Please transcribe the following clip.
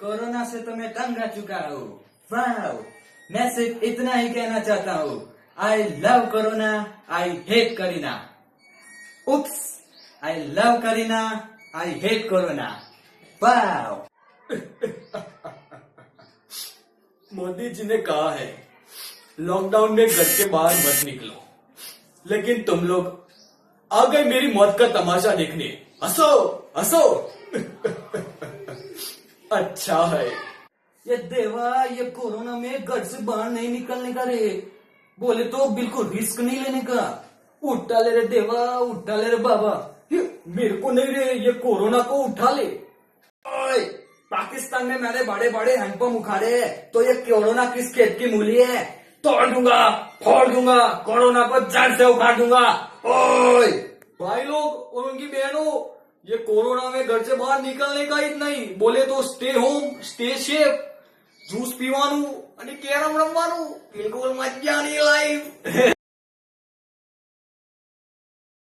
Corona से तो मैं तंग आ चुका हूँ। वाह, मैं सिर्फ इतना ही कहना चाहता हूँ, I love corona, I hate Kareena. Oops, I love Kareena, I hate corona. वाह। मोदी जी ने कहा है लॉकडाउन में घर के बाहर मत निकलो, लेकिन तुम लोग आ गए मेरी मौत का तमाशा देखने। हंसो हंसो। अच्छा है। ये देवा, ये कोरोना में घर से बाहर नहीं निकलने का रे, बोले तो बिल्कुल रिस्क नहीं लेने का। उठा ले रे देवा, उठा ले रे बाबा। मेरे को नहीं रे, ये कोरोना को उठा ले। ओए, पाकिस्तान में मैंने बड़े बड़े हैंडपंप उखाड़े हैं, तो ये कोरोना किस खेत की मूली है? तोड़ दूंगा, फोड़ दूंगा, कोरोना को जड़ से उखाड़ दूंगा। ओए भाई लोग और उनकी बहनों, ये कोरोना में घर से बाहर निकलने का ही नहीं, बोले तो stay home, stay safe, juice પીવાનું અને કેરમ રમવાનું, બિલકુલ મજાની લાઈફ.